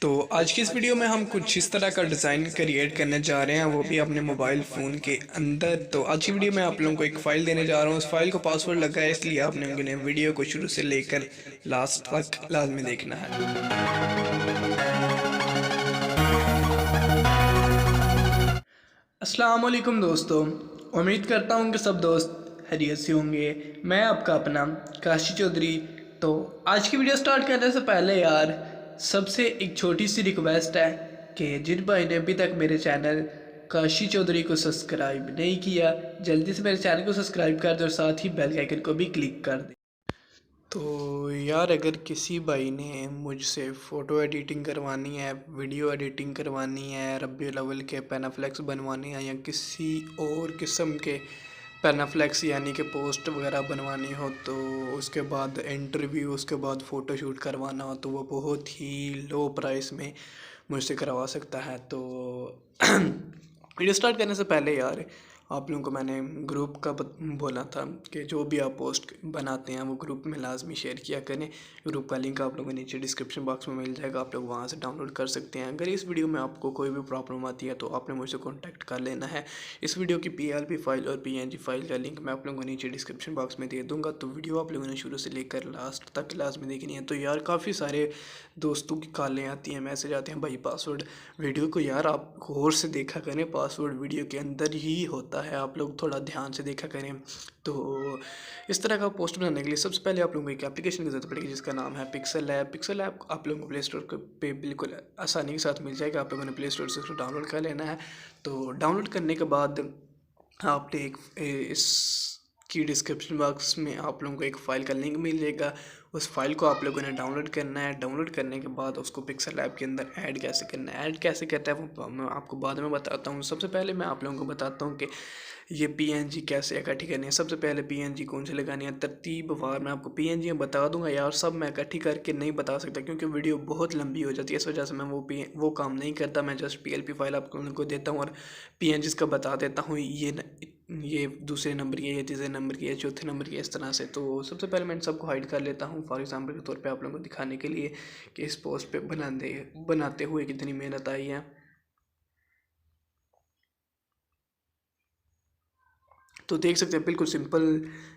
तो आज की इस वीडियो में हम कुछ इस तरह का डिज़ाइन क्रिएट करने जा रहे हैं, वो भी अपने मोबाइल फ़ोन के अंदर। तो आज की वीडियो में आप लोगों को एक फ़ाइल देने जा रहा हूँ। उस फाइल को पासवर्ड लगा है, इसलिए आपने उन्हें वीडियो को शुरू से लेकर लास्ट तक लाजमी देखना है। अस्सलाम वालेकुम दोस्तों, उम्मीद करता हूँ कि सब दोस्त खैरियत से होंगे। मैं आपका अपना काशी चौधरी। तो आज की वीडियो स्टार्ट करने से पहले यार सबसे एक छोटी सी रिक्वेस्ट है कि जिन भाई ने अभी तक मेरे चैनल काशी चौधरी को सब्सक्राइब नहीं किया, जल्दी से मेरे चैनल को सब्सक्राइब कर दे और साथ ही बेल आइकन को भी क्लिक कर दे। तो यार अगर किसी भाई ने मुझसे फ़ोटो एडिटिंग करवानी है, वीडियो एडिटिंग करवानी है, रब्बी अव्वल के पैनाफ्लेक्स बनवाने हैं या किसी और किस्म के पैनाफ्लेक्स यानी कि पोस्ट वगैरह बनवानी हो, तो उसके बाद इंटरव्यू, उसके बाद फ़ोटोशूट करवाना हो, तो वो बहुत ही लो प्राइस में मुझसे करवा सकता है। तो वीडियो स्टार्ट करने से पहले यार आप लोगों को मैंने ग्रुप का बोला था कि जो भी आप पोस्ट बनाते हैं वो ग्रुप में लाजमी शेयर किया करें। ग्रुप का लिंक आप लोगों को नीचे डिस्क्रिप्शन बॉक्स में मिल जाएगा, आप लोग वहां से डाउनलोड कर सकते हैं। अगर इस वीडियो में आपको कोई भी प्रॉब्लम आती है तो आपने मुझसे कॉन्टैक्ट कर लेना है। इस वीडियो की PLP फाइल और PNG फाइल का लिंक मैं आप लोगों को नीचे डिस्क्रिप्शन बॉक्स में दे दूँगा। तो वीडियो आप लोगों ने शुरू से लेकर लास्ट तक लाजमी देखनी है। तो यार काफ़ी सारे दोस्तों की कॉलें आती हैं, मैसेज आते हैं, भाई पासवर्ड वीडियो को यार आप गौर से देखा करें, पासवर्ड वीडियो के अंदर ही होता है, आप लोग थोड़ा ध्यान से देखा करें। तो इस तरह का पोस्ट बनाने के लिए सबसे पहले आप लोगों को एक एप्लीकेशन की ज़रूरत पड़ेगी जिसका नाम है पिक्सल ऐप। पिक्सल ऐप आप लोगों को प्ले स्टोर पे बिल्कुल आसानी के साथ मिल जाएगा। आप लोगों ने प्ले स्टोर से उसको डाउनलोड कर लेना है। तो डाउनलोड करने के बाद आपने एक इसकी डिस्क्रिप्शन बॉक्स में आप लोगों को एक फ़ाइल का लिंक मिल जाएगा। उस फाइल को आप लोगों ने डाउनलोड करना है। डाउनलोड करने के बाद उसको पिक्सल ऐप के अंदर ऐड कैसे करना है, ऐड कैसे करता है वो मैं आपको बाद में बताता हूँ। सबसे पहले मैं आप लोगों को बताता हूँ कि ये PNG कैसे इकट्ठी करनी है। सबसे पहले PNG कौन सी लगानी है, तरतीबवार मैं आपको PNG बता दूंगा यार, सब मैं इकट्ठी करके नहीं बता सकता क्योंकि वीडियो बहुत लंबी हो जाती है। इस वजह से मैं वो काम नहीं करता। मैं जस्ट PLP फाइल आप लोगों को देता हूँ और PNG का बता देता हूँ, ये दूसरे नंबर की है, ये तीसरे नंबर की है, चौथे नंबर की है, इस तरह से। तो सबसे पहले मैं इन सबको हाइड कर लेता हूँ फॉर एग्जांपल के तौर पे आप लोगों को दिखाने के लिए कि इस पोस्ट पे बनाते हुए कितनी मेहनत आई है। तो देख सकते हैं बिल्कुल सिंपल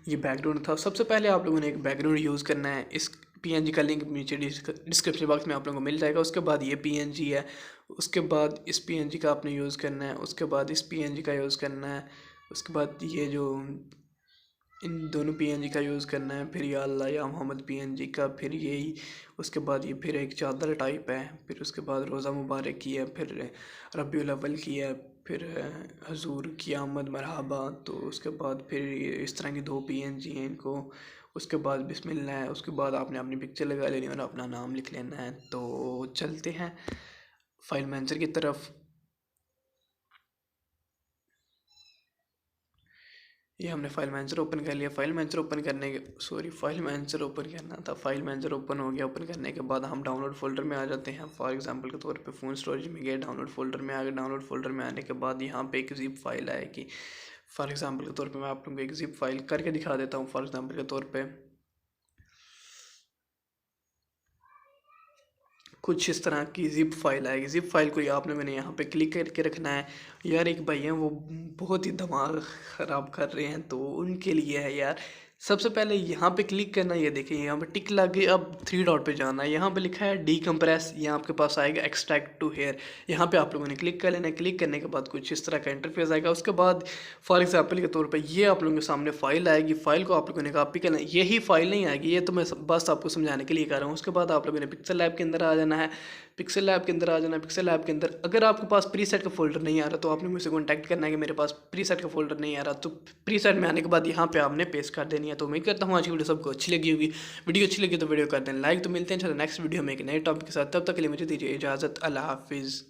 ये बैकग्राउंड था। सबसे पहले आप लोगों ने एक बैकग्राउंड यूज़ करना है। इस PNG का लिंक नीचे डिस्क्रिप्शन बॉक्स में आप लोगों को मिल जाएगा। उसके बाद ये PNG है, उसके बाद इस PNG का आपने यूज़ करना है, उसके बाद इस PNG का यूज़ करना है, उसके बाद ये जो इन दोनों PNG का यूज़ करना है, फिर या अल्लाह या मोहम्मद PNG का, फिर यही उसके बाद ये फिर एक चादर टाइप है, फिर उसके बाद रोज़ा मुबारक की है, फिर रबीउल अव्वल की है, फिर हजूर की आमद मरहबा। तो उसके बाद फिर ये इस तरह की 2 PNG हैं इनको। उसके बाद बिस्मिल्लाह है, उसके बाद आपने अपनी पिक्चर लगा लेनी और अपना नाम लिख लेना है। तो चलते हैं फाइल मैनेजर की तरफ। ये हमने फाइल मैनेजर ओपन कर लिया। फाइल मैनेजर ओपन करने के फाइल मैनेजर ओपन करना था। फाइल मैनेजर ओपन हो गया। ओपन करने के बाद हम डाउनलोड फोल्डर में आ जाते हैं। फॉर एग्जांपल के तौर पे फ़ोन स्टोरेज में गए, डाउनलोड फोल्डर में आ गए। डाउनलोड फोल्डर में आने के बाद यहाँ पे एक जिप फाइल आएगी। फॉर एग्जांपल के तौर पे मैं आप लोगों को एक जिप फाइल करके दिखा देता हूँ। फॉर एग्जांपल के तौर पे कुछ इस तरह की जिप फाइल आएगी। जिप फाइल को आपने मैंने यहाँ पे क्लिक करके रखना है। यार एक भाई हैं वो बहुत ही दिमाग ख़राब कर रहे हैं, तो उनके लिए है यार। सबसे पहले यहाँ पे क्लिक करना, ये देखिए यहाँ पे टिक लग गई। अब 3 डॉट पे जाना है, यहाँ पे लिखा है डीकम्प्रेस, यहाँ आपके पास आएगा एक्सट्रैक्ट टू हेयर। यहाँ पे आप लोगों ने क्लिक कर लेना है। क्लिक करने के बाद कुछ इस तरह का इंटरफेस आएगा। उसके बाद फॉर एग्जाम्पल के तौर पर ये आप लोगों के सामने फाइल आएगी। फाइल को आप लोगों ने कॉपी करना है। यही फाइल नहीं आएगी, ये तो मैं बस आपको समझाने के लिए कर रहा हूँ। उसके बाद आप लोगों ने पिक्सल ऐप के अंदर आ जाना है। पिक्सल ऐप के अंदर आ जाना है। पिक्सल ऐप के अंदर अगर आपके पास प्रीसेट का फोल्डर नहीं आ रहा तो आपने मुझसे कॉन्टैक्ट करना है कि मेरे पास प्रीसेट का फोल्डर नहीं आ रहा। तो प्रीसेट में आने के बाद यहाँ पे आपने पेस्ट कर देनी है। तो उम्मीद करता हूँ आज की वीडियो सबको अच्छी लगी होगी। वीडियो अच्छी लगी तो वीडियो कर दें लाइक। तो मिलते हैं नेक्स्ट वीडियो में एक नए टॉपिक के साथ। तब तक के लिए मुझे दीजिए इजाज़त। अल्लाह हाफिज़।